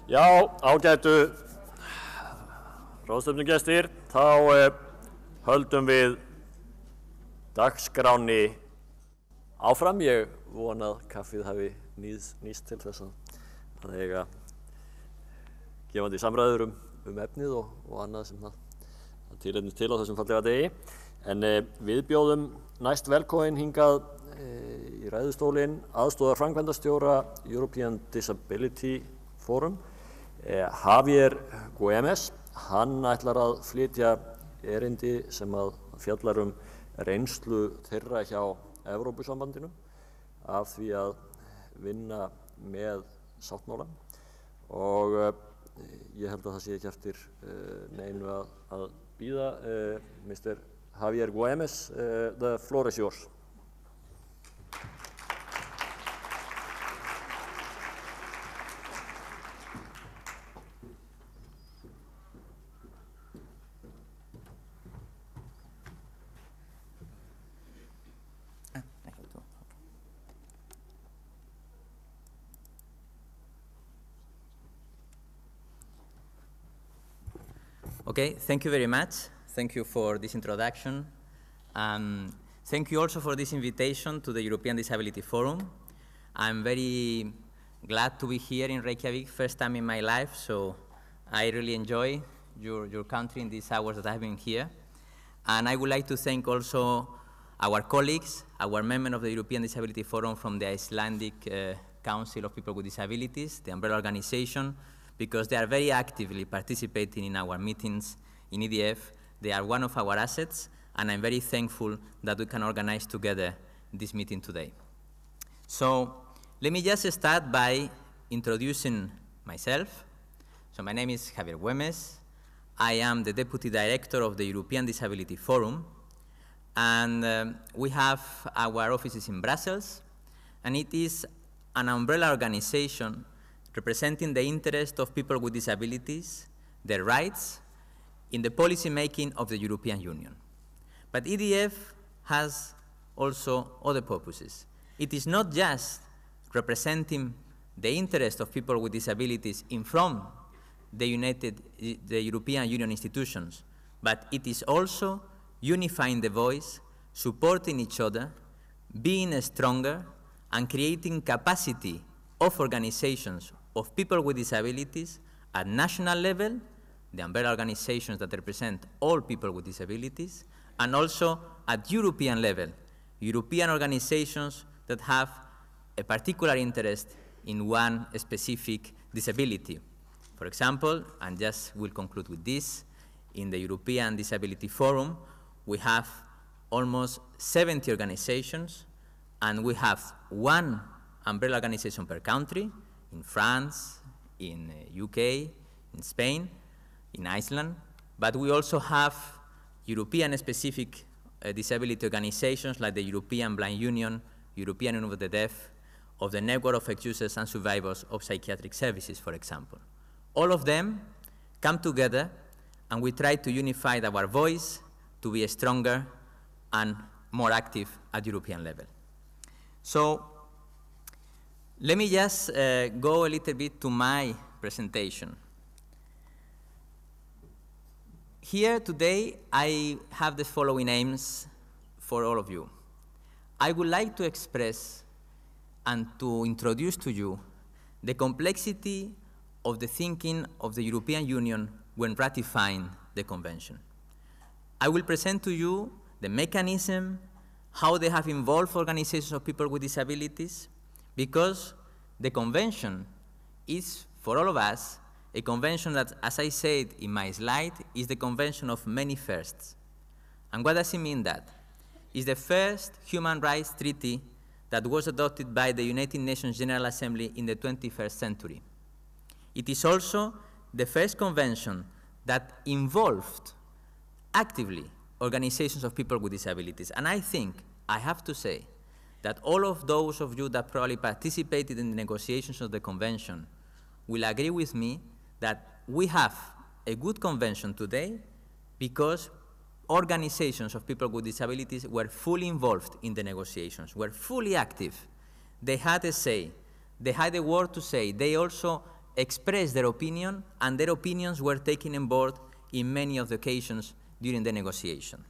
Já, ágætu ráðstefnugestir, þá höldum við dagskránni áfram. Ég vona að kaffið hafi nýst til þess að eiga gefandi samræður efnið og annað sem það tilefni til á þessum fallega degi. En við bjóðum næst velkominn hingað í ræðustólinn aðstoðarframkvæmdastjóra European Disability Forum, Javier Güemes. Hann ætlar að flytja erindi sem að fjallar reynslu þeirra hjá Evrópusambandinu af því að vinna með sáttmálann, og ég held að það sé ekki eftir neinu að bíða. Mr. Javier Güemes, the floor is yours. Okay, thank you very much. Thank you for this introduction. Thank you also for this invitation to the European Disability Forum. I'm very glad to be here in Reykjavik, first time in my life, so I really enjoy your country in these hours that I've been here. And I would like to thank also our colleagues, our members of the European Disability Forum from the Icelandic Council of People with Disabilities, the umbrella organization, because they are very actively participating in our meetings in EDF. They are one of our assets, and I'm very thankful that we can organize together this meeting today. So let me just start by introducing myself. So my name is Javier Güemes. I am the Deputy Director of the European Disability Forum, and we have our offices in Brussels, and it is an umbrella organization representing the interest of people with disabilities, their rights, in the policy making of the European Union. But EDF has also other purposes. It is not just representing the interest of people with disabilities in from the European Union institutions, but it is also unifying the voice, supporting each other, being stronger, and creating capacity of organizations of people with disabilities at national level, the umbrella organizations that represent all people with disabilities, and also at European level, European organizations that have a particular interest in one specific disability. For example, and just will conclude with this, in the European Disability Forum, we have almost 70 organizations, and we have one umbrella organization per country, in France, in UK, in Spain, in Iceland, but we also have European-specific disability organizations like the European Blind Union, European Union of the Deaf, of the Network of Ex-Users and Survivors of Psychiatric Services, for example. All of them come together, and we try to unify our voice to be stronger and more active at European level. So let me just go a little bit to my presentation. Here today, I have the following aims for all of you. I would like to express and to introduce to you the complexity of the thinking of the European Union when ratifying the Convention. I will present to you the mechanism, how they have involved organizations of people with disabilities, because the Convention is, for all of us, a convention that, as I said in my slide, is the convention of many firsts. And what does it mean that? It's the first human rights treaty that was adopted by the United Nations General Assembly in the 21st century. It is also the first convention that involved actively organizations of people with disabilities. And I think, I have to say, that all of those of you that probably participated in the negotiations of the convention will agree with me that we have a good convention today because organizations of people with disabilities were fully involved in the negotiations, were fully active. They had a say, they had a word to say. They also expressed their opinion, and their opinions were taken on board in many of the occasions during the negotiation.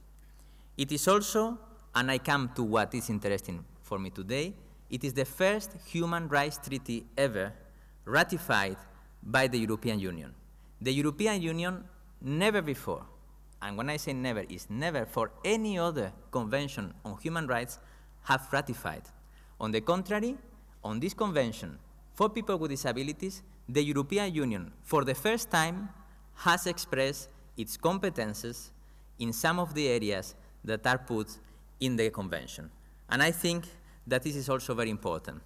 It is also, and I come to what is interesting for me today, it is the first human rights treaty ever ratified by the European Union. The European Union never before, and when I say never, is never for any other convention on human rights have ratified. On the contrary, on this convention for people with disabilities, the European Union, for the first time, has expressed its competences in some of the areas that are put in the convention. And I think that this is also very important.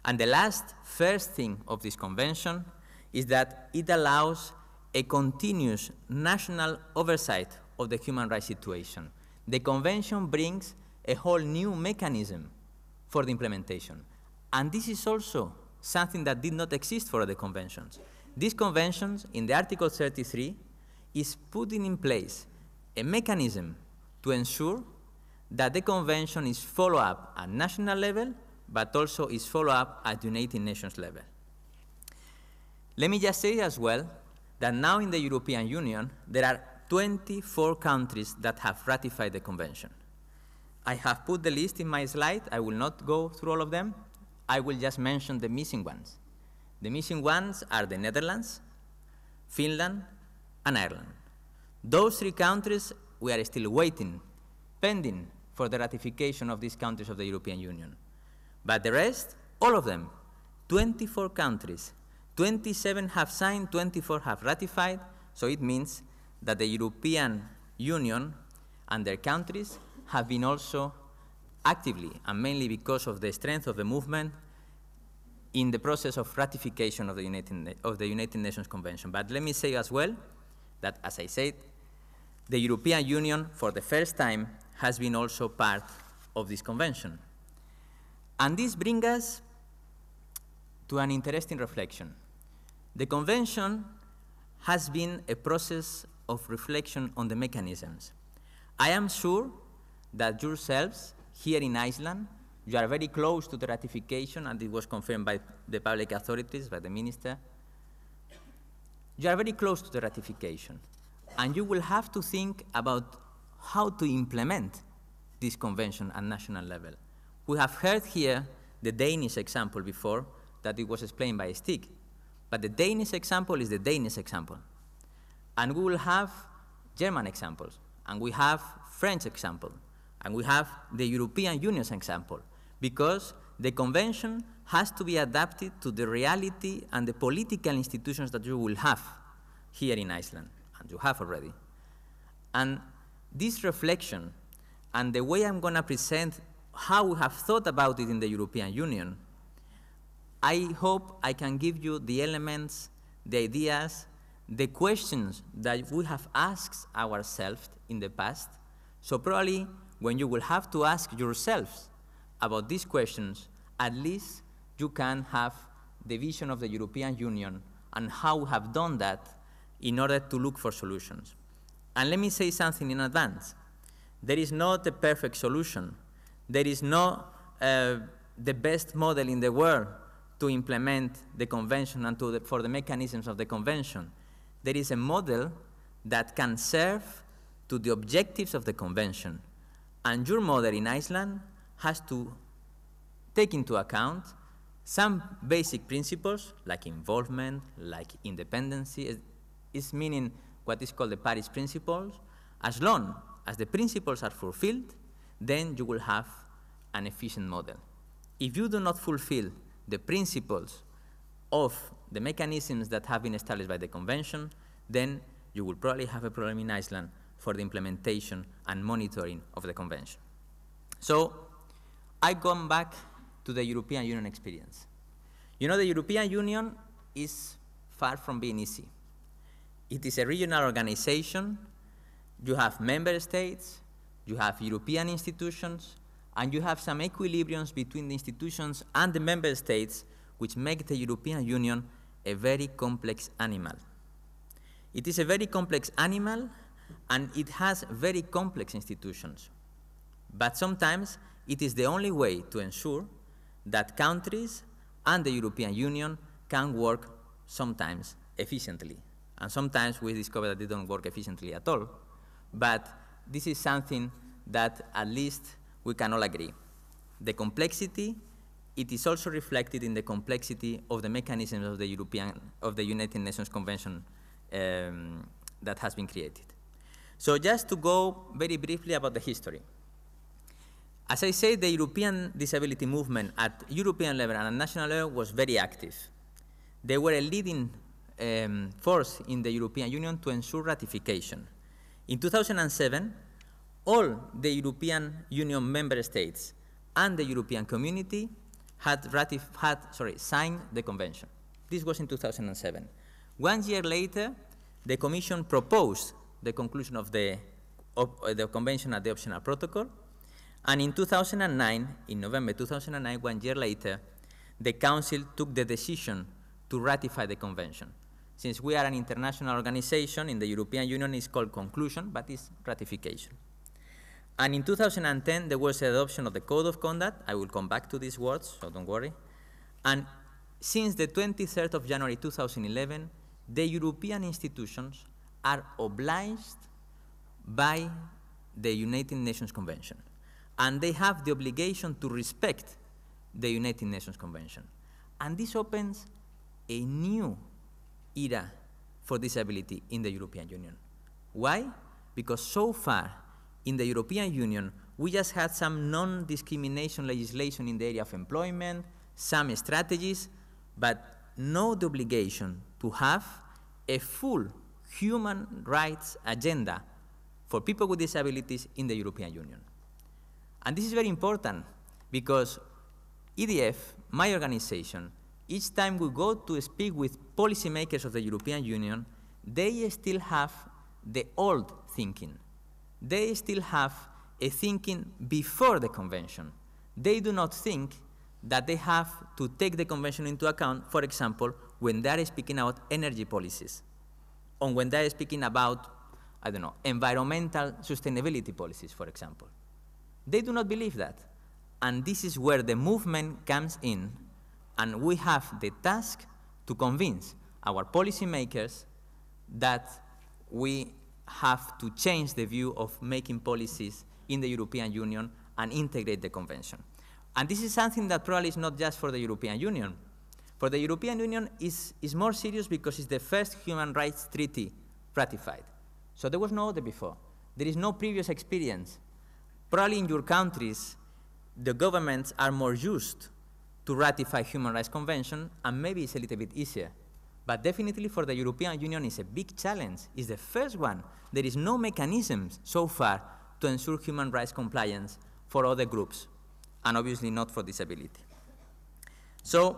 And the first thing of this convention is that it allows a continuous national oversight of the human rights situation. The convention brings a whole new mechanism for the implementation. And this is also something that did not exist for other conventions. These conventions, in the Article 33, is putting in place a mechanism to ensure that the convention is followed up at national level, but also is followed up at United Nations level. Let me just say as well that now in the European Union, there are 24 countries that have ratified the convention. I have put the list in my slide. I will not go through all of them. I will just mention the missing ones. The missing ones are the Netherlands, Finland, and Ireland. Those three countries, we are still waiting, pending for the ratification of these countries of the European Union. But the rest, all of them, 24 countries, 27 have signed, 24 have ratified, so it means that the European Union and their countries have been also actively, and mainly because of the strength of the movement, in the process of ratification of the United Nations Convention. But let me say as well that, as I said, the European Union, for the first time, has been also part of this convention. And this brings us to an interesting reflection. The convention has been a process of reflection on the mechanisms. I am sure that yourselves, here in Iceland, you are very close to the ratification, and it was confirmed by the public authorities, by the minister. You are very close to the ratification, and you will have to think about how to implement this convention at national level. We have heard here the Danish example before, that it was explained by Stig, but the Danish example is the Danish example. And we will have German examples, and we have French example, and we have the European Union's example, because the convention has to be adapted to the reality and the political institutions that you will have here in Iceland, and you have already. And this reflection and the way I'm going to present how we have thought about it in the European Union, I hope I can give you the elements, the ideas, the questions that we have asked ourselves in the past. So probably when you will have to ask yourselves about these questions, at least you can have the vision of the European Union and how we have done that in order to look for solutions. And let me say something in advance. There is not a perfect solution. There is no the best model in the world to implement the convention and for the mechanisms of the convention. There is a model that can serve to the objectives of the convention. And your model in Iceland has to take into account some basic principles, like involvement, like independency, is meaning what is called the Paris principles. As long as the principles are fulfilled, then you will have an efficient model. If you do not fulfill the principles of the mechanisms that have been established by the convention, then you will probably have a problem in Iceland for the implementation and monitoring of the convention. So I come back to the European Union experience. You know, the European Union is far from being easy. It is a regional organization. You have member states, you have European institutions, and you have some equilibriums between the institutions and the member states, which make the European Union a very complex animal. It is a very complex animal, and it has very complex institutions. But sometimes it is the only way to ensure that countries and the European Union can work sometimes efficiently. And sometimes we discover that they don't work efficiently at all. But this is something that at least we can all agree. The complexity, it is also reflected in the complexity of the mechanisms of the United Nations Convention that has been created. So just to go very briefly about the history. As I said, the European disability movement at European level and at national level was very active. They were a leading force in the European Union to ensure ratification. In 2007, all the European Union member states and the European community had signed the convention. This was in 2007. 1 year later, the Commission proposed the conclusion of the convention at the optional protocol. And in 2009, in November 2009, 1 year later, the Council took the decision to ratify the convention. Since we are an international organization, in the European Union it's called conclusion, but it's ratification. And in 2010, there was the adoption of the Code of Conduct. I will come back to these words, so don't worry. And since the 23rd of January 2011, the European institutions are obliged by the United Nations Convention. And they have the obligation to respect the United Nations Convention. And this opens a new era for disability in the European Union. Why? Because so far in the European Union, we just had some non-discrimination legislation in the area of employment, some strategies, but no the obligation to have a full human rights agenda for people with disabilities in the European Union. And this is very important because EDF, my organization, each time we go to speak with policymakers of the European Union, they still have the old thinking. They still have a thinking before the convention. They do not think that they have to take the convention into account, for example, when they are speaking about energy policies, or when they are speaking about, I don't know, environmental sustainability policies, for example. They do not believe that. And this is where the movement comes in, and we have the task to convince our policymakers that we have to change the view of making policies in the European Union and integrate the convention. And this is something that probably is not just for the European Union. For the European Union, is more serious because it's the first human rights treaty ratified. So there was no other before. There is no previous experience. Probably in your countries, the governments are more used to ratify human rights convention, and maybe it's a little bit easier. But definitely for the European Union, it's a big challenge. It's the first one. There is no mechanisms so far to ensure human rights compliance for other groups, and obviously not for disability. So,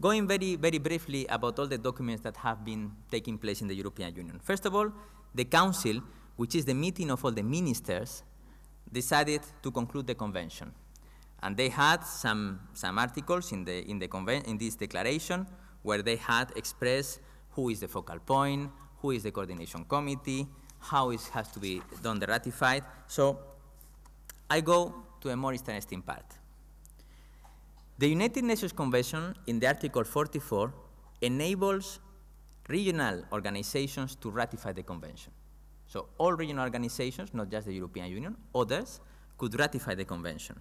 going very, very briefly about all the documents that have been taking place in the European Union. First of all, the Council, which is the meeting of all the ministers, decided to conclude the convention. And they had some articles in this declaration where they had expressed who is the focal point, who is the coordination committee, how it has to be done the ratified. So I go to a more interesting part. The United Nations Convention in the Article 44 enables regional organizations to ratify the convention. So all regional organizations, not just the European Union, others could ratify the convention.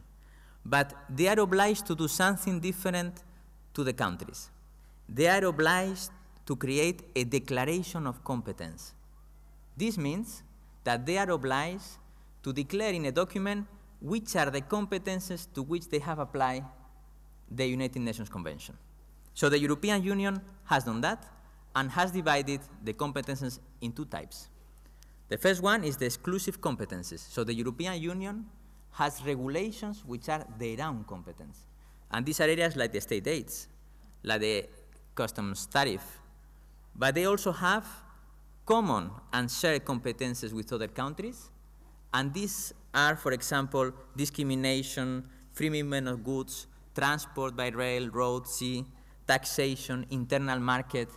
But they are obliged to do something different to the countries. They are obliged to create a declaration of competence. This means that they are obliged to declare in a document which are the competences to which they have applied the United Nations Convention. So the European Union has done that and has divided the competences in two types. The first one is the exclusive competences. So the European Union has regulations which are their own competence. And these are areas like the state aids, like the customs tariff. But they also have common and shared competences with other countries. And these are, for example, discrimination, free movement of goods, transport by rail, road, sea, taxation, internal market.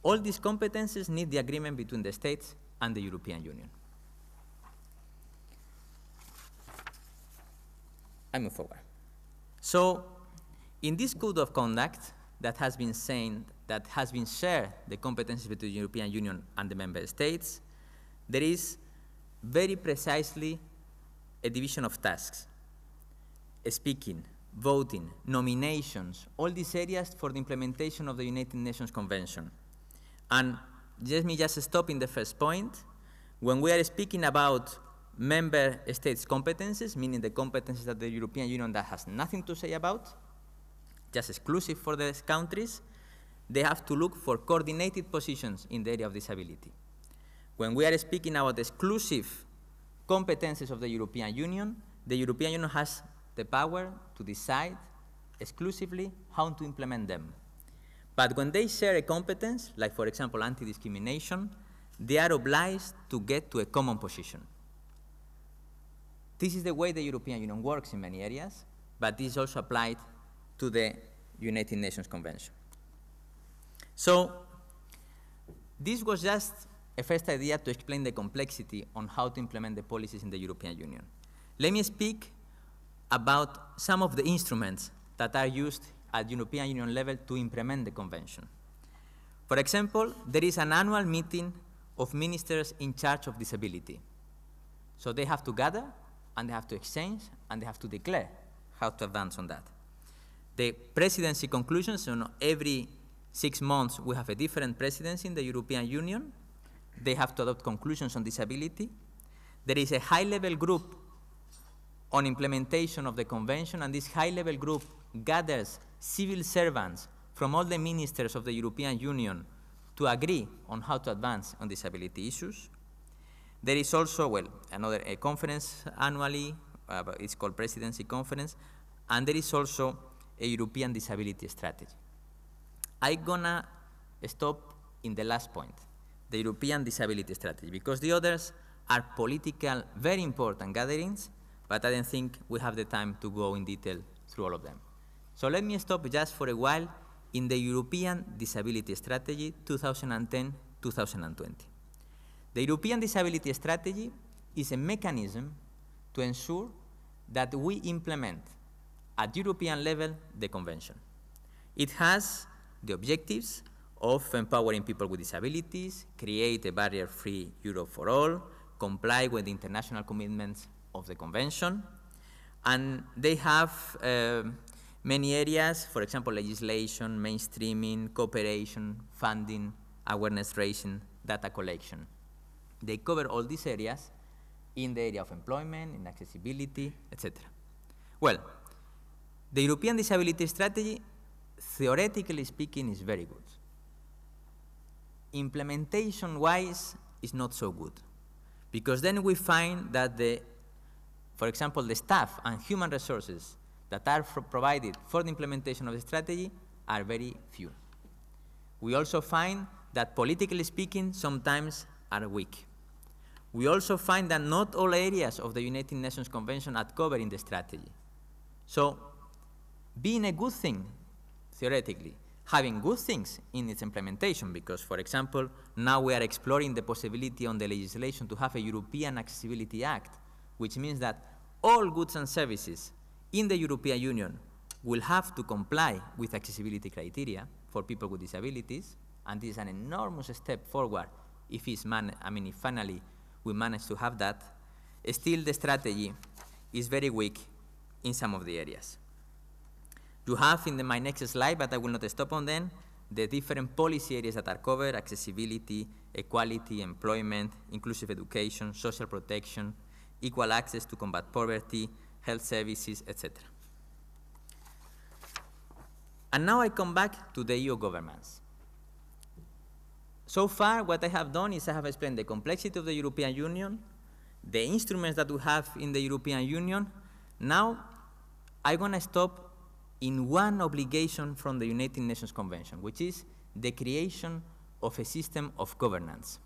All these competences need the agreement between the states and the European Union. I move forward. So, in this code of conduct that has been signed that has been shared, the competencies between the European Union and the member states, there is very precisely a division of tasks. Speaking, voting, nominations, all these areas for the implementation of the United Nations Convention. And let me just stop in the first point. When we are speaking about member states' competences, meaning the competences that the European Union that has nothing to say about, just exclusive for these countries, they have to look for coordinated positions in the area of disability. When we are speaking about exclusive competences of the European Union has the power to decide exclusively how to implement them. But when they share a competence, like for example anti-discrimination, they are obliged to get to a common position. This is the way the European Union works in many areas, but this is also applied to the United Nations Convention. So this was just a first idea to explain the complexity on how to implement the policies in the European Union. Let me speak about some of the instruments that are used at European Union level to implement the convention. For example, there is an annual meeting of ministers in charge of disability. So they have to gather, and they have to exchange, and they have to declare how to advance on that. The presidency conclusions, so every 6 months we have a different presidency in the European Union. They have to adopt conclusions on disability. There is a high-level group on implementation of the convention, and this high-level group gathers civil servants from all the ministers of the European Union to agree on how to advance on disability issues. There is also, well, another conference annually, it's called Presidency Conference, and there is also a European disability strategy. I'm gonna stop in the last point, the European disability strategy, because the others are political, very important gatherings, but I don't think we have the time to go in detail through all of them. So let me stop just for a while in the European Disability Strategy 2010-2020. The European Disability Strategy is a mechanism to ensure that we implement at European level the convention. It has the objectives of empowering people with disabilities, create a barrier-free Europe for all, comply with the international commitments of the convention, and they have many areas, for example, legislation, mainstreaming, cooperation, funding, awareness raising, data collection. They cover all these areas in the area of employment, in accessibility, etc. Well, the European Disability Strategy, theoretically speaking, is very good. Implementation-wise, is not so good, because then we find that for example, the staff and human resources that are provided for the implementation of the strategy are very few. We also find that, politically speaking, sometimes are weak. We also find that not all areas of the United Nations Convention are covered in the strategy. So, being a good thing, theoretically, having good things in its implementation, because, for example, now we are exploring the possibility on the legislation to have a European Accessibility Act, which means that all goods and services in the European Union will have to comply with accessibility criteria for people with disabilities, and this is an enormous step forward if finally we manage to have that. Still, the strategy is very weak in some of the areas. You have in my next slide, but I will not stop on them, the different policy areas that are covered: accessibility, equality, employment, inclusive education, social protection, equal access to combat poverty, health services, etc. And now I come back to the EU governments. So far, what I have done is I have explained the complexity of the European Union, the instruments that we have in the European Union. Now, I'm going to stop in one obligation from the United Nations Convention, which is the creation of a system of governance.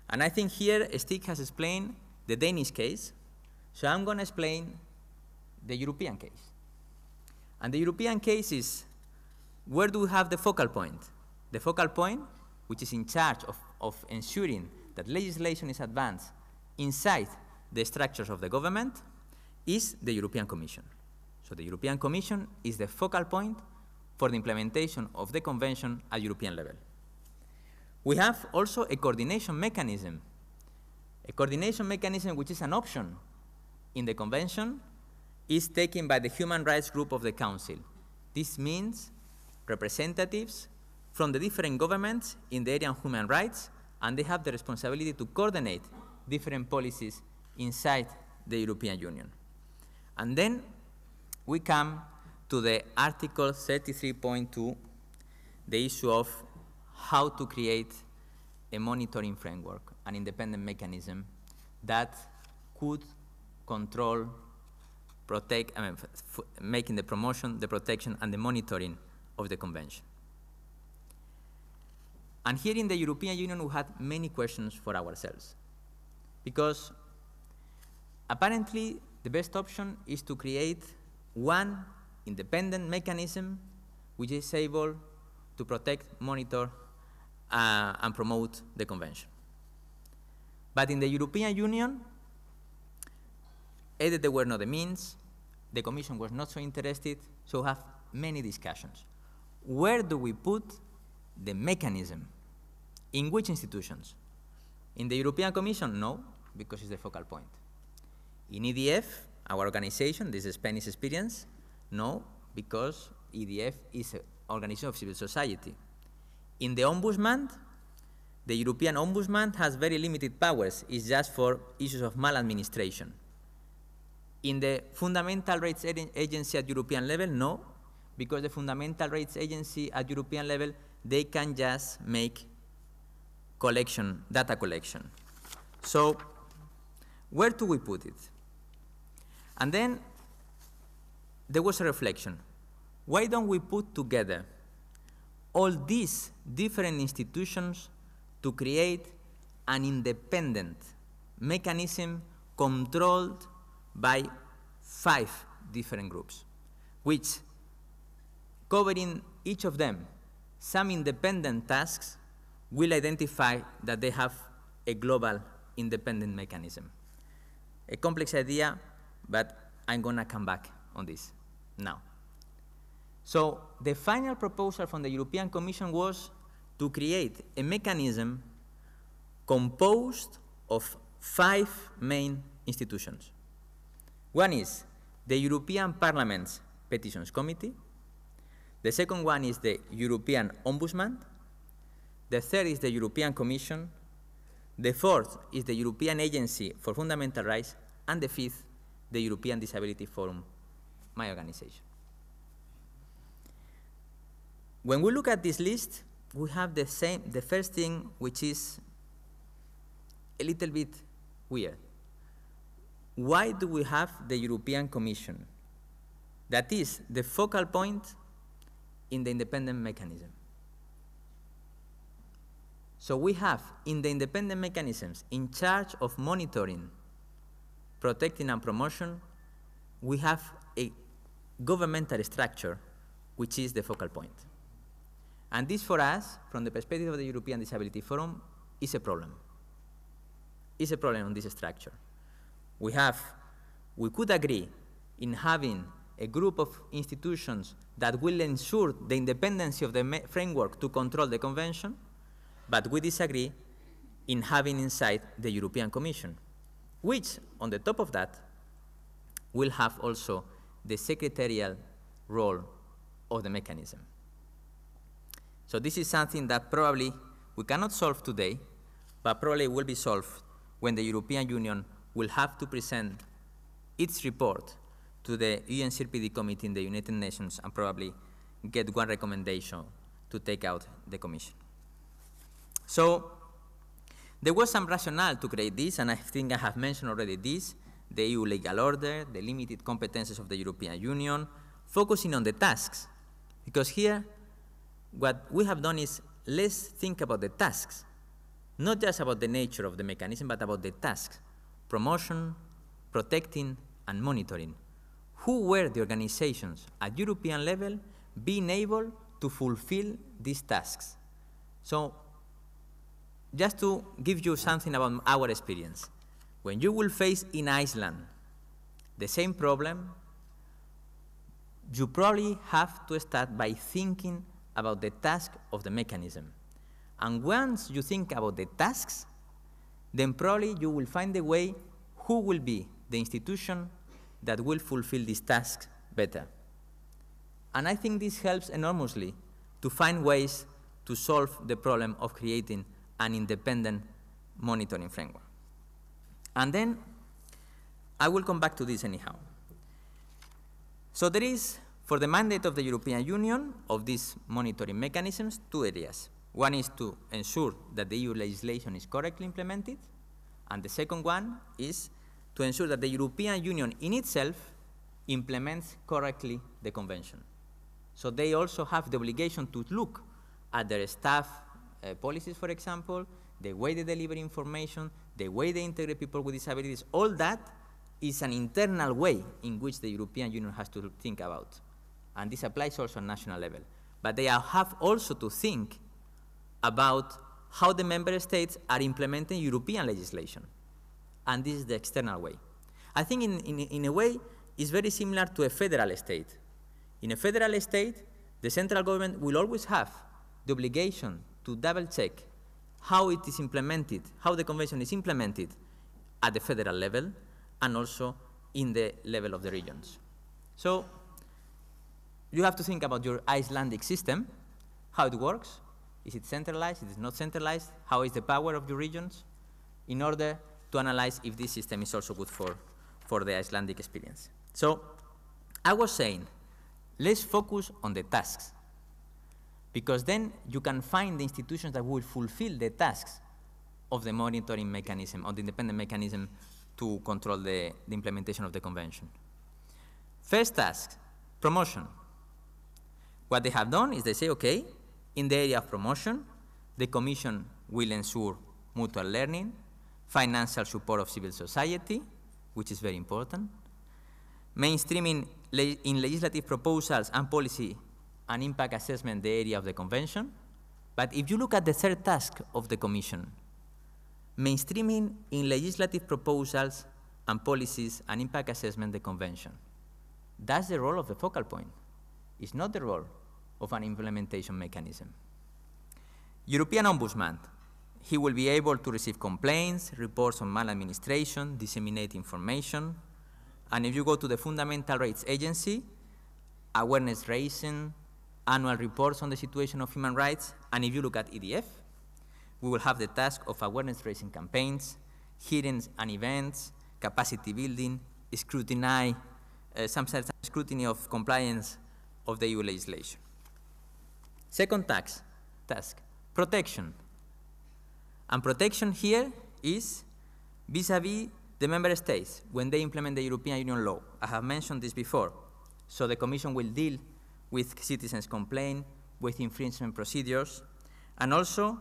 And I think here Stig has explained the Danish case, so I'm going to explain the European case. And the European case is, where do we have the focal point? The focal point, which is in charge of ensuring that legislation is advanced inside the structures of the government, is the European Commission. So the European Commission is the focal point for the implementation of the Convention at European level. We have also a coordination mechanism which is an option in the Convention, is taken by the Human Rights Group of the Council. This means representatives from the different governments in the area of human rights, and they have the responsibility to coordinate different policies inside the European Union. And then we come to the Article 33.2, the issue of how to create a monitoring framework, an independent mechanism that could control, protect, making the promotion, the protection, and the monitoring of the Convention. And here in the European Union, we had many questions for ourselves, because apparently the best option is to create one independent mechanism which is able to protect, monitor, and promote the Convention. But in the European Union, either there were not the means, the Commission was not so interested, so we have many discussions. Where do we put the mechanism? In which institutions? In the European Commission, no, because it's the focal point. In EDF, our organization, this is Spanish experience, no, because EDF is an organization of civil society. In the Ombudsman, the European Ombudsman has very limited powers. It's just for issues of maladministration. In the Fundamental Rights Agency at European level, no, because the Fundamental Rights Agency at European level, they can just make collection, data collection. So where do we put it? And then there was a reflection. Why don't we put together all these different institutions to create an independent mechanism controlled by 5 different groups, which, covering each of them some independent tasks, will identify that they have a global independent mechanism. A complex idea, but I'm going to come back on this now. So the final proposal from the European Commission was to create a mechanism composed of 5 main institutions. One is the European Parliament's Petitions Committee. The second one is the European Ombudsman. The third is the European Commission. The fourth is the European Agency for Fundamental Rights. And the fifth, the European Disability Forum, my organization. When we look at this list, we have the first thing, which is a little bit weird. Why do we have the European Commission? That is the focal point in the independent mechanism. So we have, in the independent mechanisms in charge of monitoring, protecting, and promotion, we have a governmental structure, which is the focal point. And this, for us, from the perspective of the European Disability Forum, is a problem. It's a problem on this structure. We could agree in having a group of institutions that will ensure the independence of the framework to control the Convention, but we disagree in having inside the European Commission, which, on the top of that, will have also the secretarial role of the mechanism. So this is something that probably we cannot solve today, but probably will be solved when the European Union will have to present its report to the UNCRPD committee in the United Nations and probably get one recommendation to take out the Commission. So there was some rationale to create this, and I think I have mentioned already this, the EU legal order, the limited competences of the European Union, focusing on the tasks. Because here, what we have done is let's think about the tasks, not just about the nature of the mechanism, but about the tasks: promotion, protecting, and monitoring. Who were the organizations at European level being able to fulfill these tasks? So just to give you something about our experience, when you will face in Iceland the same problem, you probably have to start by thinking about the task of the mechanism. And once you think about the tasks, then probably you will find a way who will be the institution that will fulfill these tasks better. And I think this helps enormously to find ways to solve the problem of creating an independent monitoring framework. And then I will come back to this anyhow. So there is, for the mandate of the European Union of these monitoring mechanisms, two areas. One is to ensure that the EU legislation is correctly implemented, and the second one is to ensure that the European Union in itself implements correctly the convention. So they also have the obligation to look at their staff policies, for example, the way they deliver information, the way they integrate people with disabilities. All that is an internal way in which the European Union has to think about. And this applies also at national level. But they have also to think about how the member states are implementing European legislation. And this is the external way. I think in a way, it's very similar to a federal state. In a federal state, the central government will always have the obligation to double check how it is implemented, how the convention is implemented at the federal level and also in the level of the regions. So you have to think about your Icelandic system, how it works. Is it centralized? Is it not centralized? How is the power of your regions? In order to analyze if this system is also good for the Icelandic experience. So I was saying, let's focus on the tasks, because then you can find the institutions that will fulfill the tasks of the monitoring mechanism, of the independent mechanism to control the implementation of the convention. First task, promotion. What they have done is they say, okay, in the area of promotion, the Commission will ensure mutual learning, financial support of civil society, which is very important, mainstreaming in legislative proposals and policy and impact assessment the area of the convention. But if you look at the third task of the Commission, mainstreaming in legislative proposals and policies and impact assessment the convention, that's the role of the focal point. It's not the role of an implementation mechanism. European Ombudsman, he will be able to receive complaints, reports on maladministration, disseminate information, and if you go to the Fundamental Rights Agency, awareness raising, annual reports on the situation of human rights, and if you look at EDF, we will have the task of awareness raising campaigns, hearings and events, capacity building, scrutiny, some scrutiny of compliance of the EU legislation. Second task, protection. And protection here is vis-a-vis the member states when they implement the European Union law. I have mentioned this before. So the Commission will deal with citizens' complaints, with infringement procedures, and also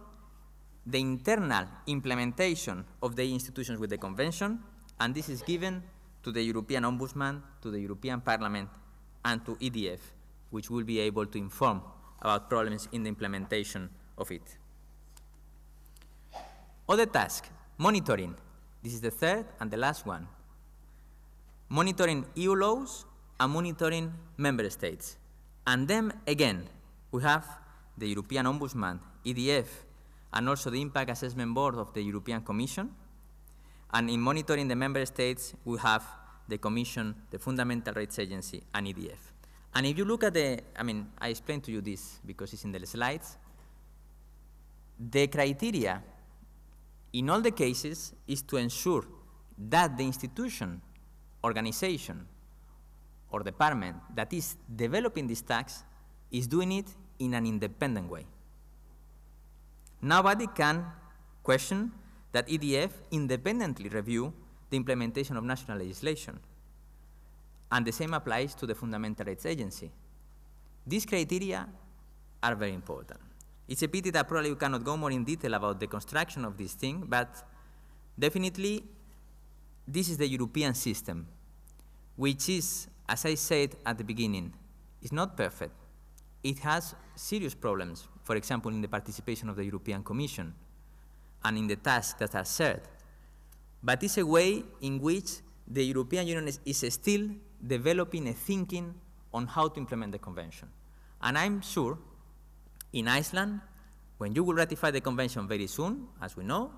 the internal implementation of the institutions with the Convention, and this is given to the European Ombudsman, to the European Parliament, and to EDF, which will be able to inform about problems in the implementation of it. Other task, monitoring. This is the third and the last one. Monitoring EU laws and monitoring member states. And then again, we have the European Ombudsman, EDF, and also the Impact Assessment Board of the European Commission. And in monitoring the member states, we have the Commission, the Fundamental Rights Agency, and EDF. And if you look at I explained to you this because it's in the slides. The criteria in all the cases is to ensure that the institution, organization, or department that is developing these tasks is doing it in an independent way. Nobody can question that EDF independently review the implementation of national legislation. And the same applies to the Fundamental Rights Agency. These criteria are very important. It's a pity that probably we cannot go more in detail about the construction of this thing, but definitely this is the European system, which is, as I said at the beginning, is not perfect. It has serious problems, for example, in the participation of the European Commission and in the tasks that are shared. But it's a way in which the European Union is still developing a thinking on how to implement the convention. And I'm sure in Iceland, when you will ratify the convention very soon, as we know,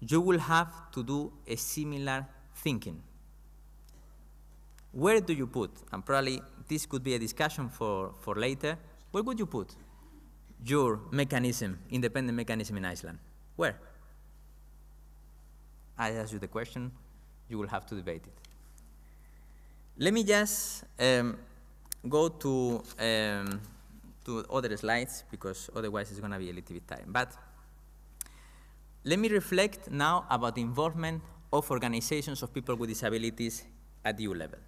you will have to do a similar thinking. Where do you put, and probably this could be a discussion for later, where would you put your mechanism, independent mechanism in Iceland? Where? I ask you the question, you will have to debate it. Let me just go to other slides, because otherwise it's going to be a little bit time. But let me reflect now about the involvement of organizations of people with disabilities at EU level.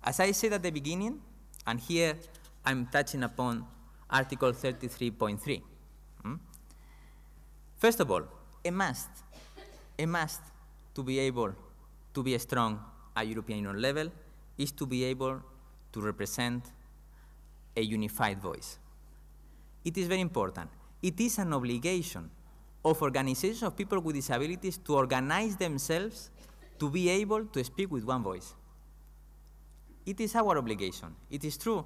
As I said at the beginning, and here I'm touching upon Article 33.3. First of all, a must to be able to be strong at European Union level is to be able to represent a unified voice. It is very important. It is an obligation of organizations of people with disabilities to organize themselves to be able to speak with one voice. It is our obligation. It is true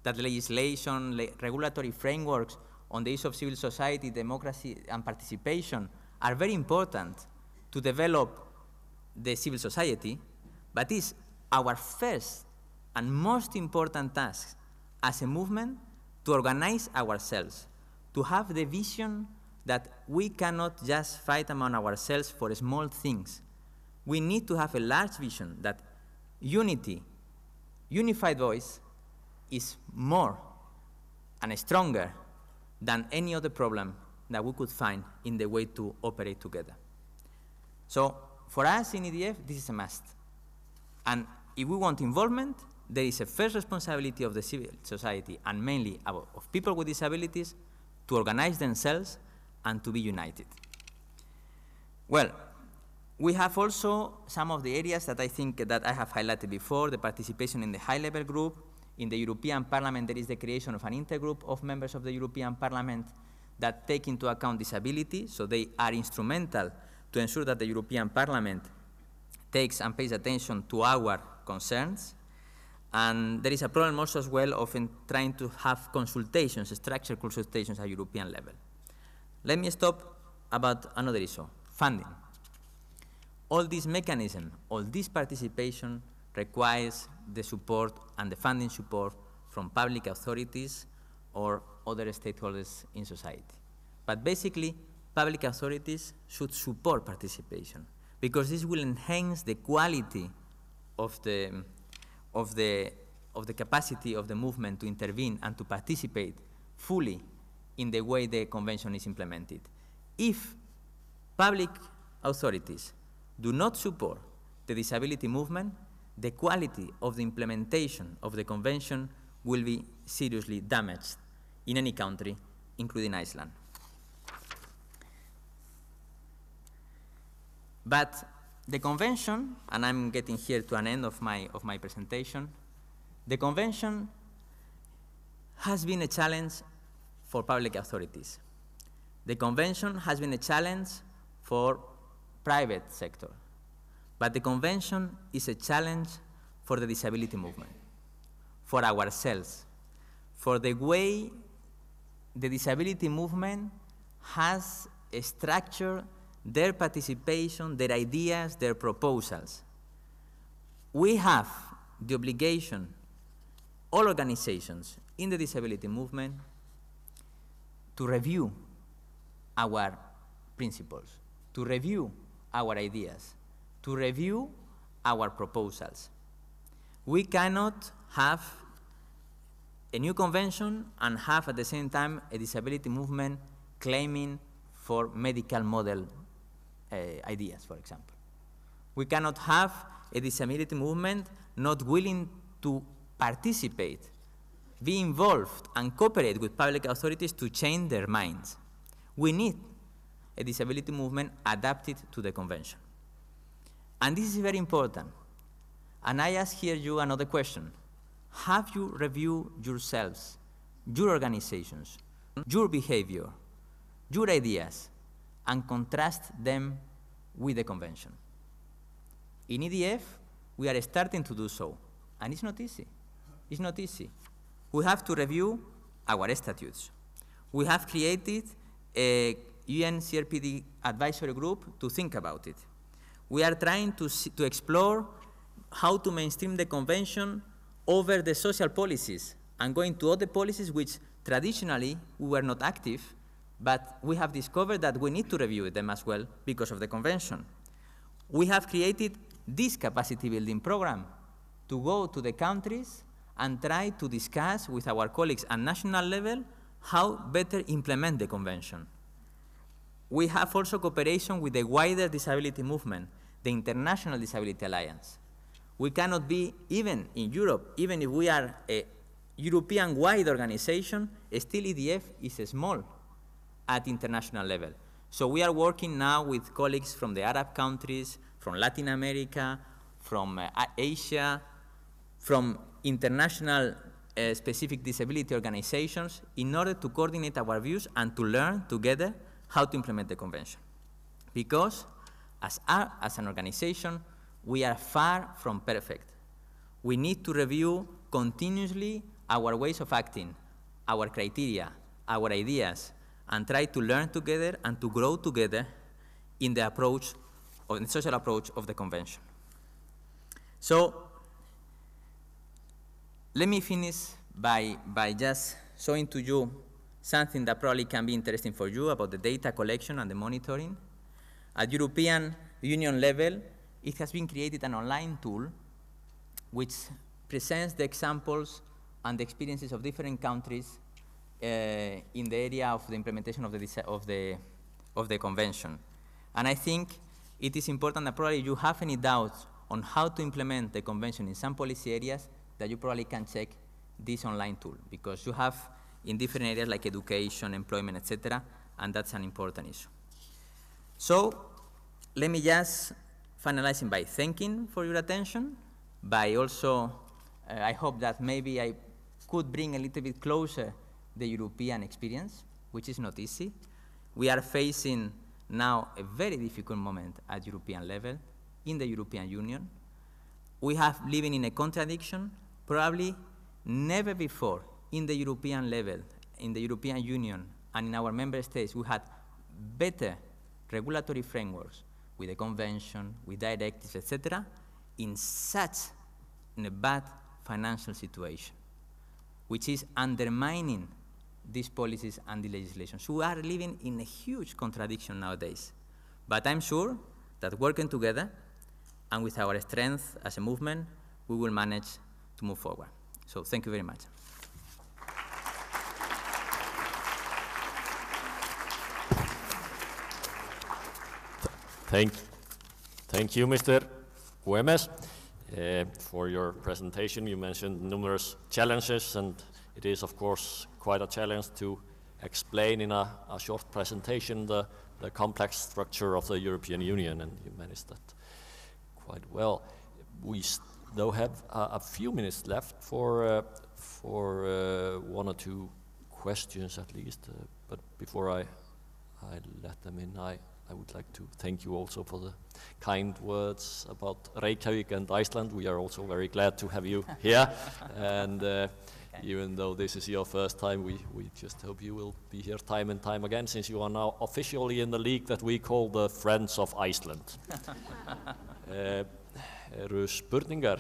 that legislation, regulatory frameworks on the issue of civil society, democracy, and participation are very important to develop the civil society, but it's our first and most important task as a movement to organize ourselves, to have the vision that we cannot just fight among ourselves for small things. We need to have a large vision that unified voice is more and stronger than any other problem that we could find in the way to operate together. So for us in EDF, this is a must. And if we want involvement, there is a first responsibility of the civil society, and mainly of people with disabilities, to organize themselves and to be united. Well, we have also some of the areas that I think that I have highlighted before, the participation in the high-level group. In the European Parliament, there is the creation of an intergroup of members of the European Parliament that take into account disability, so they are instrumental to ensure that the European Parliament takes and pays attention to our concerns. And there is a problem also as well of trying to have consultations, structured consultations at European level. Let me stop about another issue, funding. All this mechanism, all this participation requires the support and the funding support from public authorities or other stakeholders in society. But basically, public authorities should support participation, because this will enhance the quality of the capacity of the movement to intervene and to participate fully in the way the convention is implemented. If public authorities do not support the disability movement, the quality of the implementation of the convention will be seriously damaged in any country, including Iceland. But the convention, and I'm getting here to an end of my presentation, the convention has been a challenge for public authorities. The convention has been a challenge for private sector. But the convention is a challenge for the disability movement, for ourselves, for the way the disability movement has structured their participation, their ideas, their proposals. We have the obligation, all organizations in the disability movement, to review our principles, to review our ideas, to review our proposals. We cannot have a new convention and have at the same time a disability movement claiming for medical model ideas, for example. We cannot have a disability movement not willing to participate, be involved, and cooperate with public authorities to change their minds. We need a disability movement adapted to the convention. And this is very important. And I ask here you another question. Have you reviewed yourselves, your organizations, your behavior, your ideas, and contrast them with the convention? In EDF, we are starting to do so, and it's not easy. It's not easy. We have to review our statutes. We have created a UN CRPD advisory group to think about it. We are trying to explore how to mainstream the convention over the social policies and going to other policies which traditionally we were not active, but we have discovered that we need to review them as well because of the convention. We have created this capacity building program to go to the countries and try to discuss with our colleagues at national level how better implement the convention. We have also cooperation with the wider disability movement, the International Disability Alliance. We cannot be, even in Europe, even if we are a European-wide organization, still EDF is small at international level. So we are working now with colleagues from the Arab countries, from Latin America, from Asia, from international specific disability organizations in order to coordinate our views and to learn together how to implement the convention. Because as an organization, we are far from perfect. We need to review continuously our ways of acting, our criteria, our ideas, and try to learn together and to grow together in the approach, or in the social approach of the convention. So let me finish by just showing to you something that probably can be interesting for you about the data collection and the monitoring. At European Union level, it has been created an online tool which presents the examples and the experiences of different countries in the area of the implementation of the convention. And I think it is important that probably you have any doubts on how to implement the convention in some policy areas, that you probably can check this online tool, because you have in different areas like education, employment, etc., and that's an important issue. So let me just finalizing by thanking for your attention, by also, I hope that maybe I could bring a little bit closer the European experience, which is not easy. We are facing now a very difficult moment at European level in the European Union. We have living in a contradiction, probably never before in the European level, in the European Union, and in our member states, we had better regulatory frameworks with the convention, with directives, etc., in a bad financial situation, which is undermining these policies and the legislation. So we are living in a huge contradiction nowadays. But I'm sure that working together and with our strength as a movement, we will manage to move forward. So thank you very much. Thank you, Mr. Güemes, for your presentation. You mentioned numerous challenges, and it is, of course, quite a challenge to explain in a short presentation the complex structure of the European Union, and you managed that quite well. We though have a few minutes left for one or two questions at least, but before I let them in, I would like to thank you also for the kind words about Reykjavik and Iceland. We are also very glad to have you here, and even though this is your first time, we just hope you will be here time and time again, since you are now officially in the league that we call the Friends of Iceland. Eru spurningar?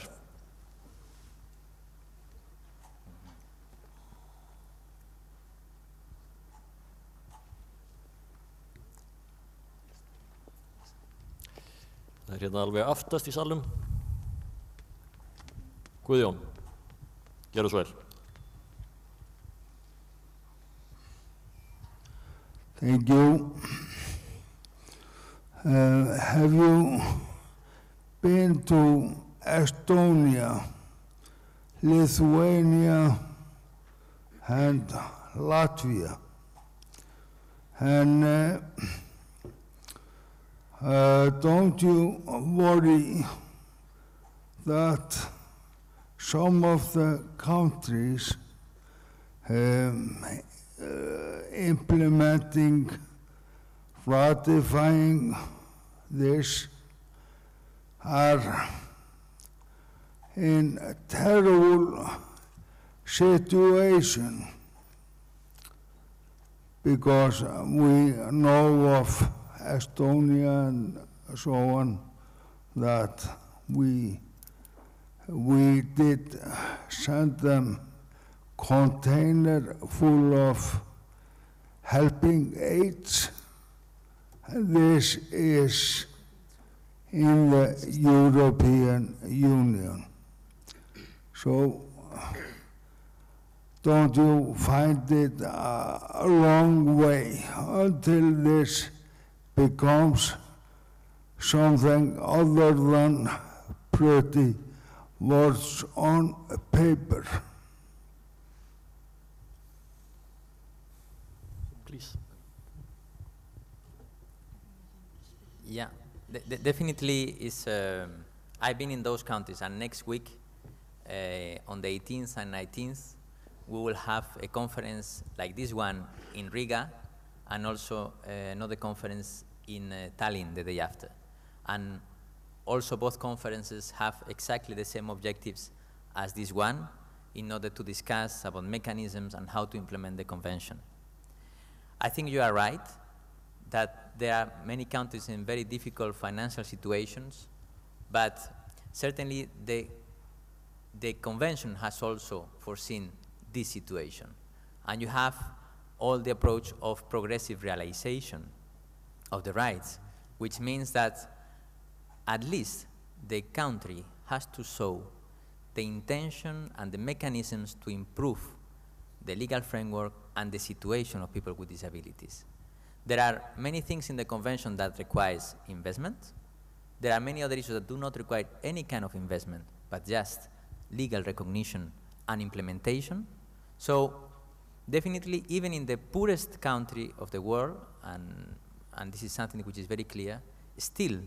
Það er hérna alveg aftast í salnum. Guðjón, gjörðu svo vel. Thank you. Have you been to Estonia, Lithuania, and Latvia? And don't you worry that some of the countries implementing, ratifying this are in terrible situation, because we know of Estonia and so on that we did send them container full of helping aids. This is in the European Union. So don't you find it a long way until this becomes something other than pretty words on paper? Please. Yeah, definitely is. I've been in those countries, and next week, on the 18th and 19th, we will have a conference like this one in Riga, and also another conference in Tallinn the day after. And also both conferences have exactly the same objectives as this one, in order to discuss about mechanisms and how to implement the convention. I think you are right that there are many countries in very difficult financial situations, but certainly the convention has also foreseen this situation. And you have all the approach of progressive realization of the rights, which means that at least the country has to show the intention and the mechanisms to improve the legal framework and the situation of people with disabilities. There are many things in the convention that requires investment. There are many other issues that do not require any kind of investment, but just legal recognition and implementation. So definitely, even in the poorest country of the world, and this is something which is very clear, still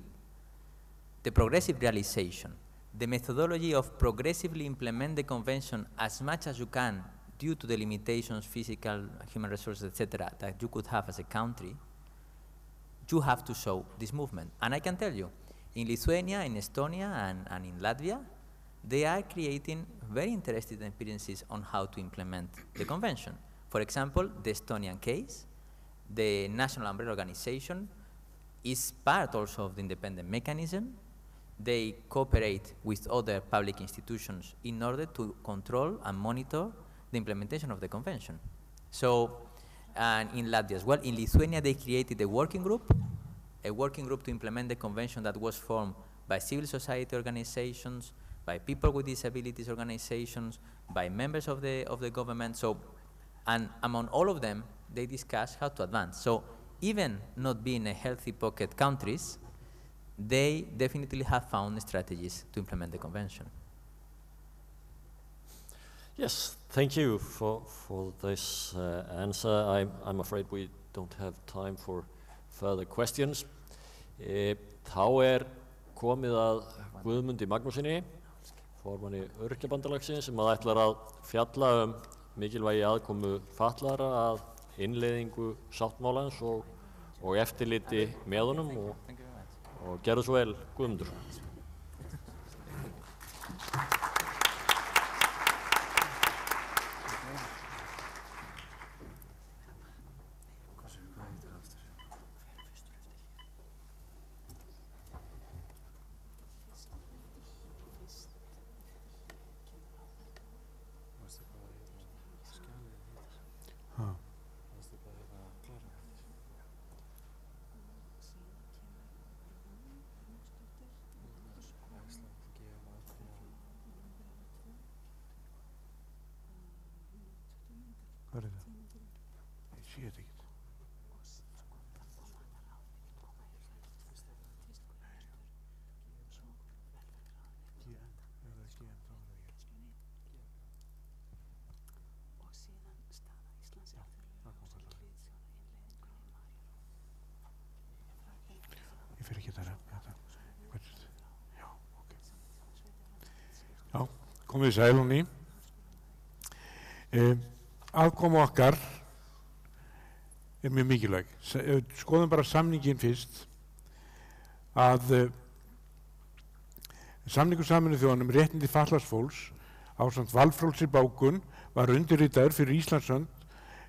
the progressive realization, the methodology of progressively implement the convention as much as you can due to the limitations, physical, human resources, etc., that you could have as a country, you have to show this movement. And I can tell you, in Lithuania, in Estonia, and in Latvia, they are creating very interesting experiences on how to implement the convention. For example, the Estonian case, the National Umbrella Organization is part also of the independent mechanism. They cooperate with other public institutions in order to control and monitor the implementation of the convention. So, and in Latvia as well. In Lithuania, they created a working group to implement the convention that was formed by civil society organizations, by people with disabilities organizations, by members of the government. So, and among all of them, they discuss how to advance. So, even not being a healthy pocket countries, they definitely have found strategies to implement the convention. Yes, thank you for this answer. I'm afraid we don't have time for further questions. Þá komið að Guðmundi Magnússyni, formanni Öryrkjabandalagsins, sem ætlar að fjalla mikilvægi aðkomu fatlaðra að innleiðingu sáttmálans og eftirliti með honum, og gerðu svo vel, Guðmundur. Hvað það? Ég sé þetta ekki. Ég fer ekki þar að. Já, ok. Já, komið í sæl og ný. Aðkoma okkar mjög mikilvæg. Skoðum bara samningin fyrst, að samningur Sameinuðu þjóðanna réttindi fatlaðs fólks ásamt valfrjálsri bókun var undirritaður fyrir Íslands hönd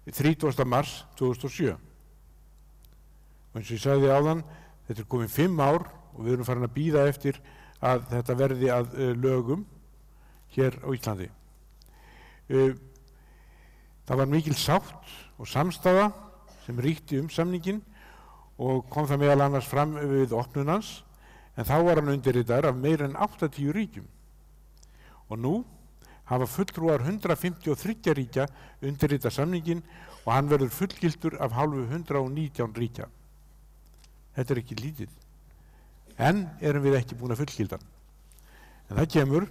30. mars 2007. Og eins og ég sagði áðan, þetta komin 5 ár og við erum farin að bíða eftir að þetta verði að lögum hér á Íslandi. Það var mikil sátt og samstaða sem ríkti samninginn og kom það meðal annars fram við opnun hans, en þá var hann undirritaður af meira en 80 ríkjum. Og nú hafa fulltrúar 153 ríkja undirritað samninginn og hann verður fullgiltur af hálfu 119 ríkja. Þetta er ekki lítið. En erum við ekki búin að fullgilda hann. En það kemur,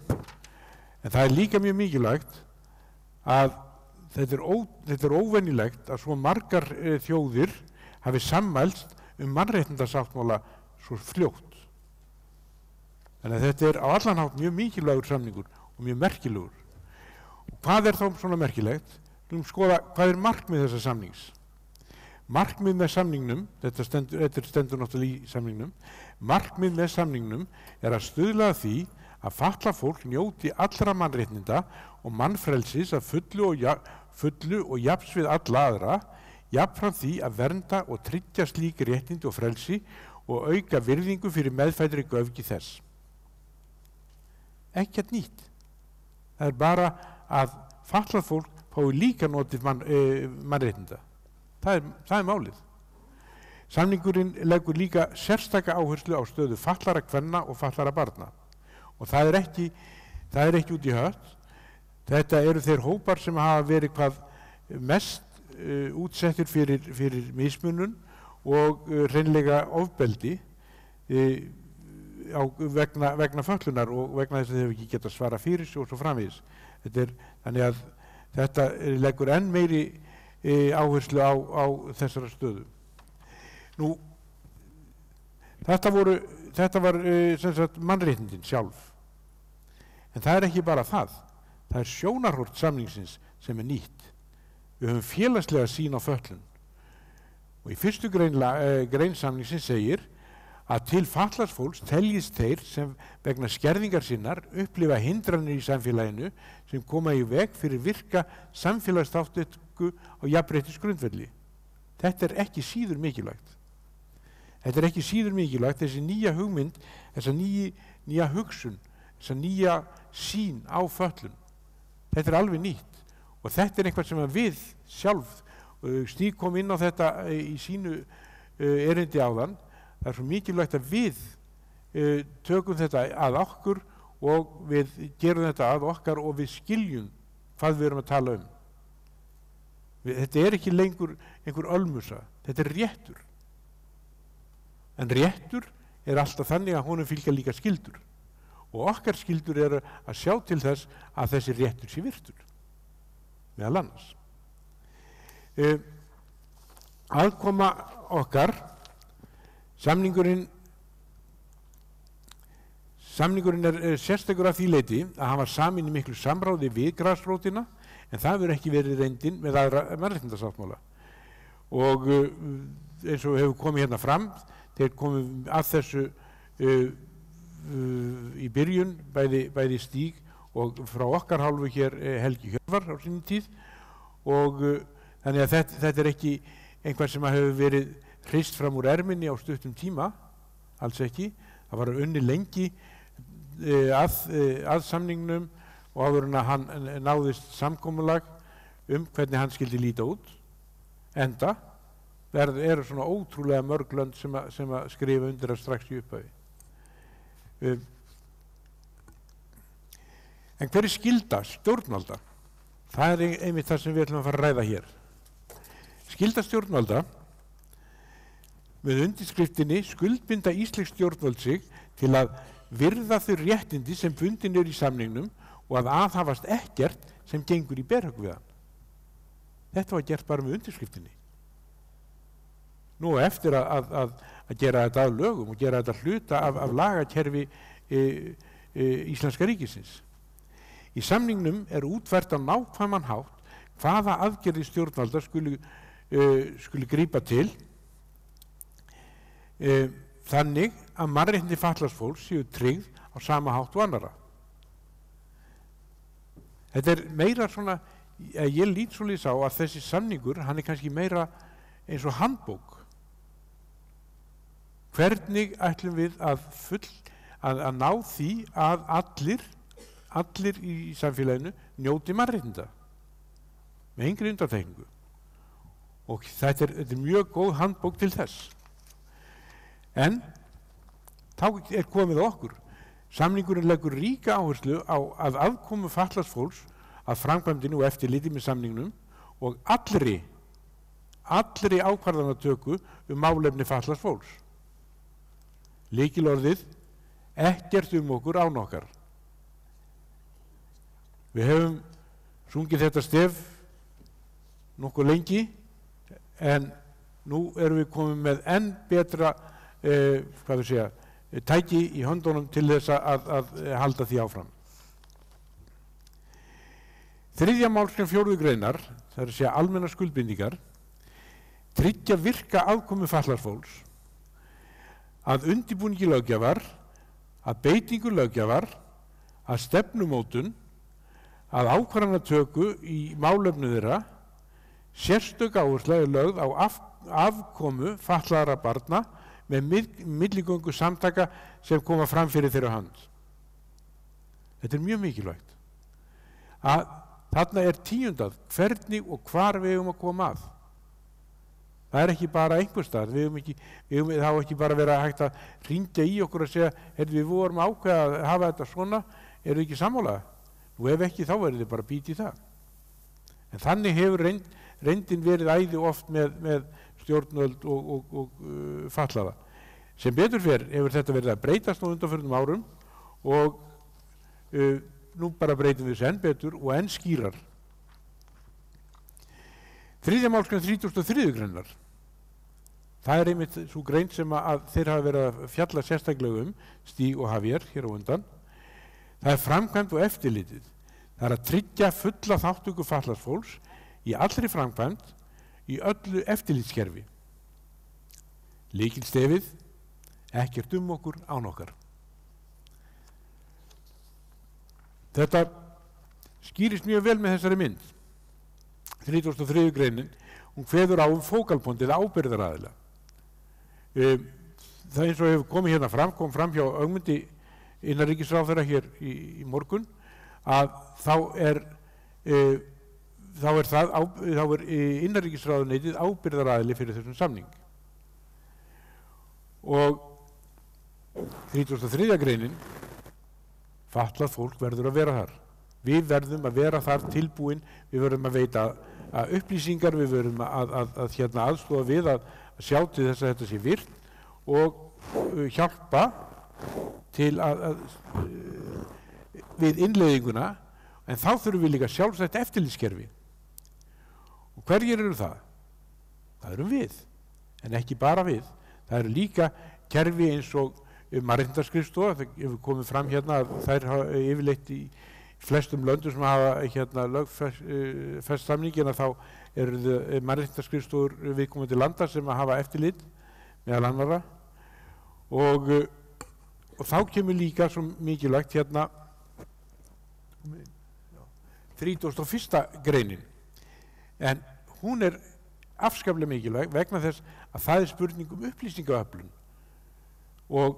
en það er líka mjög mikilvægt að þetta er óvenjulegt að svo margar þjóðir hafi sammælst mannréttindasáttmála svo fljótt. Þannig að þetta er á allan hátt mjög mikilvægur samningur og mjög merkilegur. Og hvað er þá svona merkilegt? Við viljum skoða hvað er markmið þessa samnings. Markmið með samningnum, þetta stendur náttúrulega í samningnum, markmið með samningnum er að stuðla að því að fatlað fólk njóti allra mannréttinda og mannfrelsis að fullu og jafns við alla aðra, jafnframt því að vernda og tryggja slík réttindi og frelsi og auka virðingu fyrir meðfæddri göfgi þess. Ekkert nýtt. Það er bara að fatlað fólk fái líka notið mannréttinda. Það er málið. Samningurinn leggur líka sérstaka áherslu á stöðu fatlaðra kvenna og fatlaðra barna. Og það er ekki út í hött. Þetta eru þeir hópar sem hafa verið hvað mest útsettir fyrir mismunun og hreinlega ofbeldi vegna fötlunar og vegna þess að þeir ekki geta svara fyrir sig og svo framvegis. Þannig að þetta leggur enn meiri áherslu á þessara stöðu. Nú, þetta var sem sagt mannréttindin sjálf. En það er ekki bara það. Það er sjónarhort samningsins sem er nýtt. Við höfum félagslega sýn á fötlun. Og í fyrstu grein samningsins segir að til fatlaðs fólks teljist þeir sem vegna skerðingar sinnar upplifa hindranir í samfélaginu sem koma í veg fyrir virka samfélagsþátttöku á jafnréttisgrundvelli. Þetta er ekki síður mikilvægt. Þetta er ekki síður mikilvægt, þessi nýja hugmynd, þessa nýja hugsun, þessa nýja sýn á fötlun. Þetta er alveg nýtt og þetta er eitthvað sem við sjálf, Stíg kom inn á þetta í sínu erindi áðan, það er svo mikilvægt að við tökum þetta að okkur og við gerum þetta að okkar og við skiljum hvað við erum að tala um. Þetta er ekki lengur einhver ölmusa, þetta er réttur. En réttur er alltaf þannig að honum fylgja líka skyldur. Og okkar skyldur eru að sjá til þess að þessi réttur sé virtur. Meðal annars. Aðkoma okkar, samningurinn er sérstakur af því leyti að hann var saminn í miklu samráði við grasrótina, en það verður ekki verið reyndin með aðra mannréttindasáttmála. Og eins og hefur komið hérna fram, þeir komum að þessu í byrjun, bæði Stíg og frá okkar hálfu hér Helgi Hjörvar á sínum tíð, og þannig að þetta er ekki einhver sem hefur verið hrist fram úr erminni á stuttum tíma, alls ekki. Það var unnið lengi að samningnum og áður en að hann náðist samkomulag hvernig hann skyldi líta út. Enda eru svona ótrúlega mörg lönd sem að skrifa undir að strax í upphafi. En hver er skylda stjórnvalda? Það er einmitt það sem við ætlum að fara að ræða hér. Skylda stjórnvalda með undirskriftinni skuldbinda íslensk stjórnvöld sig til að virða þau réttindi sem bundin eru í samningnum og að aðhafast ekkert sem gengur í berhögg við hann. Þetta var gert bara með undirskriftinni. Nú eftir að gera þetta að lögum og gera þetta hluta af lagakerfi Íslenska ríkisins. Í samningnum er útfært á nákvæman hátt hvaða aðgerðir stjórnvalda skuli grípa til þannig að mannréttindi fatlaðs fólks séu tryggð á sama hátt og annarra. Þetta er meira svona ég lít svolítið á að þessi samningur, hann kannski meira eins og handbók. Hvernig ætlum við að ná því að allir í samfélaginu njóti mannréttinda með engri undantekningu. Og þetta er mjög góð handbók til þess. En þá komið á okkur. Samningurinn leggur ríka áherslu á að aðkomu fatlaðs fólks að framkvæmdinni og eftirliti með samningnum og allri ákvarðanatöku málefni fatlaðs fólks. Lykilorðið, ekkert okkur án okkar. Við höfum sungið þetta stef nokkuð lengi, en nú erum við komið með enn betra tæki í höndunum til þess að halda því áfram. 3. málsgrein 4. greinar, það er að almennar skuldbindingar, tryggja virka aðkomu fatlaðs fólks að undirbúningi löggjafar, að beitingu löggjafar, að stefnumótun, að ákvarðanatöku í málefni þeirra, sérstök áhersla lögð á afkomu fatlaðra barna með milligöngu samtaka sem koma fram fyrir þeirra hönd. Þetta er mjög mikilvægt. Þarna er tíundað hvernig og hvar við eigum að koma að. Það er ekki bara einhvers staðar, það á ekki bara vera hægt að hringja í okkur og segja, við vorum ákveða að hafa þetta svona, eru þið ekki sammála? Nú ef ekki, þá verður þið bara býti í það. En þannig hefur reyndin verið æði oft með stjórnvöld og fatlaða. Sem betur fer hefur þetta verið að breytast á undanförnum árum og nú bara breytum við þessu enn betur og enn skýrar. 3. málsgrein 33. greinar. Það er einmitt sú grein sem að þeir hafa verið að fjalla sérstaklega Stíg og Javier hér á undan. Það er framkvæmd og eftirlitið. Það er að tryggja fulla þátttöku fatlaðs fólks í allri framkvæmd í öllu eftirlitskerfi. Lykilstefið, ekkert okkur án okkar. Þetta skýrist mjög vel með þessari mynd. 33. greinin, hún kveður á fókalpunkt eða ábyrgðaraðila. Það eins og hefur komið hérna fram, kom fram hjá Ögmundi innanríkisráðherra hér í morgun, að þá er innanríkisráðuneytið ábyrgðaraðili fyrir þessum samning. Og 33. greinin, fatlað fólk verður að vera þar. Við verðum að vera þar tilbúin, við verðum að veita upplýsingar, við verðum að aðstofa við að sjá til þess að þetta sé virt og hjálpa til við innleiðinguna, en þá þurfum við líka sjálfstætt eftirlitskerfi. Og hverjir eru það? Það erum við, en ekki bara við. Það eru líka kerfi eins og Mannréttindaskrifstofa, það hefur komið fram hérna að þær hafa yfirleitt í flestum löndum sem hafa lögfest samningin, að þá eru mannréttindaskrifstofur viðkomandi landa sem hafa eftirlit meðal annarra. Og þá kemur líka svo mikilvægt hérna 31. greinin. En hún er afskaplega mikilvæg vegna þess að það er spurning upplýsingaöflun. Og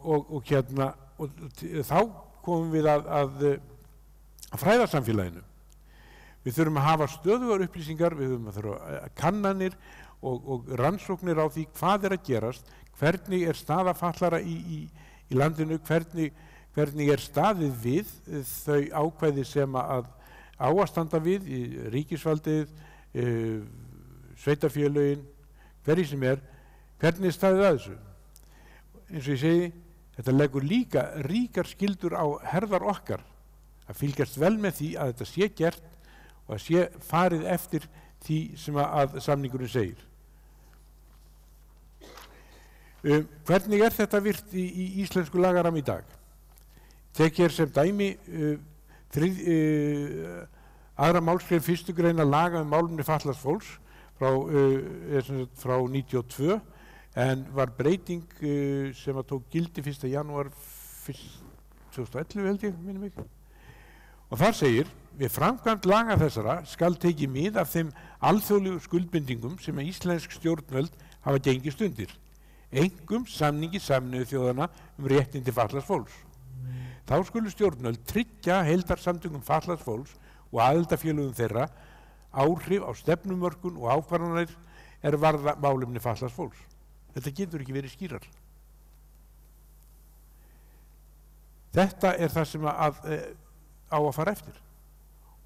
þá komum við að fræðasamfélaginu. Við þurfum að hafa stöðugar upplýsingar, við þurfum að þurfa kannanir og rannsóknir á því hvað er að gerast, hvernig er staða fatlara í landinu, hvernig er staðið við þau ákvæði sem að standa við í ríkisvaldið, sveitarfélögin, hverju sem er, hvernig er staðið að þessu. Eins og ég segi, þetta leggur líka ríkar skyldur á herðar okkar að fylgjast vel með því að þetta sé gert og að sé farið eftir því sem að samningurinn segir. Hvernig er þetta virt í íslensku lagaram í dag? Tek hér sem dæmi 2. málsgrein 1. greina laga málefni fatlaðs fólks frá 92, en var breyting sem að tók gildi 1. janúar 2011 held ég, minnum mig. Og þar segir, Við framkvæmd laga þessara skal tekið mið af þeim alþjóðlegu skuldbindingum sem íslensk stjórnvöld hafa gengist undir, einkum samningi Sameinuðu þjóðanna réttindi fatlaðs fólks. Þá skulu stjórnvöld tryggja heildarsamtökum fatlaðs fólks og aðildarfélögum þeirra áhrif á stefnumörkun og ákvarðanir varða málefni fatlaðs fólks. Þetta getur ekki verið skýrar. Þetta það sem á að fara eftir.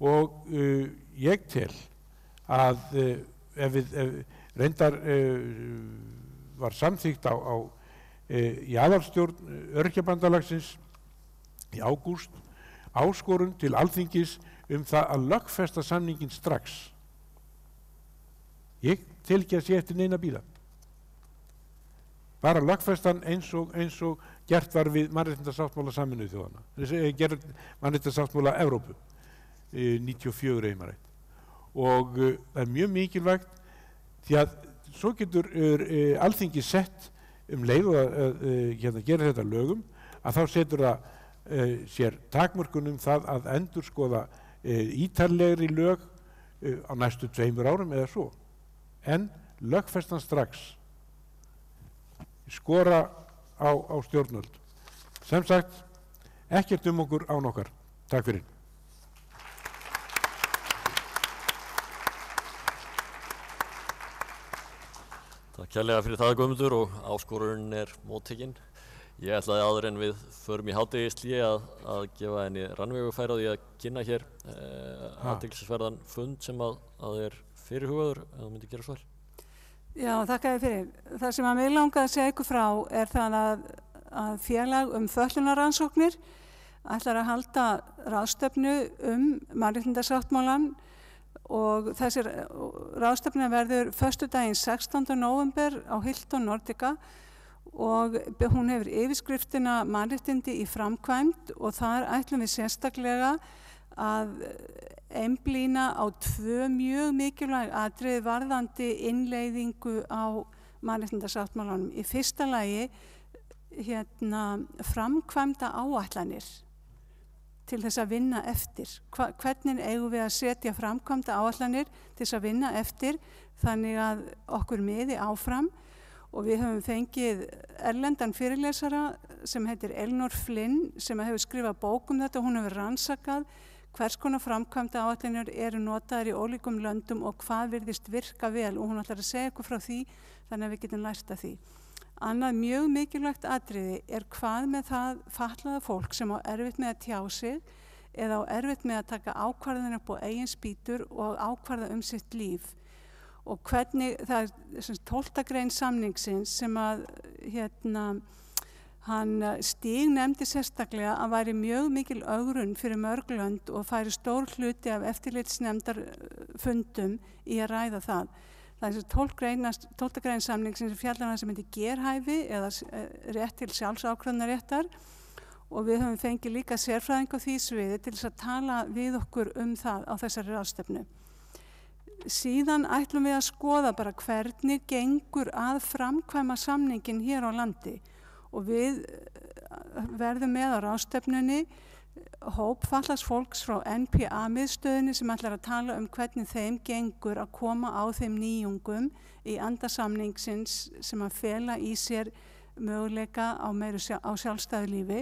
Og ég tel að ef reyndar var samþykkt í aðalstjórn Öryrkjabandalagsins í ágúst áskorun til Alþingis það að lögfesta samninginn strax. Ég tel ekki að sé eftir neina bíða. Bara lögfestan eins og gert var við Mannréttindasáttmála Sameinuðu þjóðanna, Mannréttindasáttmála Evrópu, 94 einmarætt. Og það mjög mikilvægt því að svo getur Alþingi sett leið og gera þetta lögum, að þá setur það sér takmörkun það að endurskoða ítarlegri lög á næstu 2 árum eða svo. En lögfestan strax, skora á stjórnvöld. Sem sagt, ekkert okkur án okkar. Takk fyrir. Takk kærlega fyrir það, Guðmundur, og áskorunin móttekin. Ég ætlaði áður en við förum í hádegishléi að gefa henni rannvegufæri á því að kynna hér athyglisverðan fund sem að fyrirhugaður, ef þú myndir gera svo vel. Já, þakka þér fyrir. Það sem mig langaði að segja ykkur frá það að félag fötlunarrannsóknir ætlar að halda ráðstefnu Mannréttindasáttmálann og þessi ráðstefna verður föstudaginn 16. nóvember á Hilton Nordica og hún hefur yfirskriftina Mannréttindi í framkvæmd og þar ætlum við sérstaklega að einblína á 2 mjög mikilvæg atriði varðandi innleiðingu á Mannréttindasáttmálanum. Í fyrsta lagi framkvæmda áætlanir til þess að vinna eftir. Hvernig eigum við að setja framkvæmda áætlanir til þess að vinna eftir þannig að okkur miði áfram, og við höfum fengið erlendan fyrirlesara sem heitir Elnor Flynn sem hefur skrifað bók þetta og hún hefur rannsakað hvers konar framkvæmda áætlanir eru notaðar í ólíkum löndum og hvað virðist virka vel, og hún ætlar að segja ykkur frá því þannig að við getum lært af því. Annað mjög mikilvægt atriði hvað með það fatlaða fólk sem á erfitt með að tjá sig eða á erfitt með að taka ákvarðanir upp á eigin spýtur og ákvarða sitt líf. Og hvernig, það 12. grein samningsins sem að hann Stig nefndi sérstaklega að væri mjög mikil ögrun fyrir mörg lönd og færi stór hluti af eftirlitsnefndar fundum í að ræða það. Það 12. grein samningsins fjallar sem heitir gerhæfi eða rétt til sjálfsákvörðunarréttar, og við höfum fengið líka sérfræðing á því sviði til þess að tala við okkur það á þessari ráðstefnu. Síðan ætlum við að skoða bara hvernig gengur að framkvæma samningin hér á landi, og við verðum með á ráðstefnunni hóp fatlaðs fólks frá NPA-miðstöðinni sem ætlar að tala hvernig þeim gengur að koma á þeim nýjungum í anda samningsins sem að fela í sér möguleika á sjálfstæðu lífi.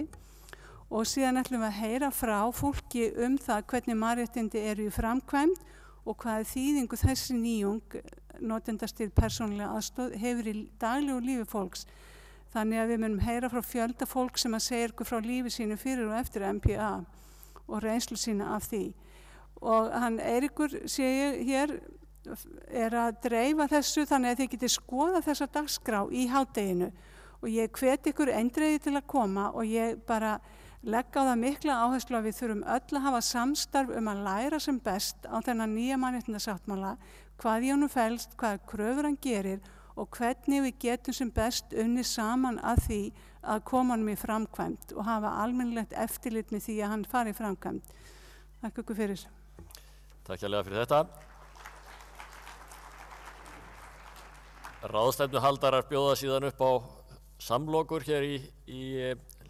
Og síðan ætlum við að heyra frá fólki það hvernig mannréttindi eru í framkvæmd og hvaða þýðingu þessi nýjung notendastýrð persónulega aðstoð hefur í daglegu lífi fólks. Þannig að við munum heyra frá fjölda fólk sem að segja ykkur frá lífi sínu fyrir og eftir MPA og reynslu sína af því. Og hann Eiríkur, sé ég hér, að dreifa þessu þannig að þið getið skoða þessa dagskrá í hádeginu. Og ég hvet ykkur eindregið til að koma og ég bara legg á það mikla áherslu að við þurfum öll að hafa samstarf að læra sem best á þennan nýja mannréttindasáttmála, hvað í honum felst, hvaða kröfur hann gerir og hvernig við getum sem best unnið saman að því að koma honum í framkvæmd og hafa almennilegt eftirlit með því að hann fari í framkvæmd. Takk ykkur fyrir. Takk hérlega fyrir þetta. Ráðstefnuhaldarar bjóða síðan upp á samlokur hér í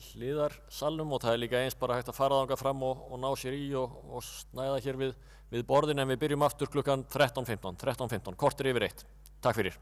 hliðarsalnum og það líka eins bara hægt að fara þangað fram og ná sér í og snæða hér við borðin en við byrjum aftur klukkan 13:15, korter yfir 1. Takk fyrir.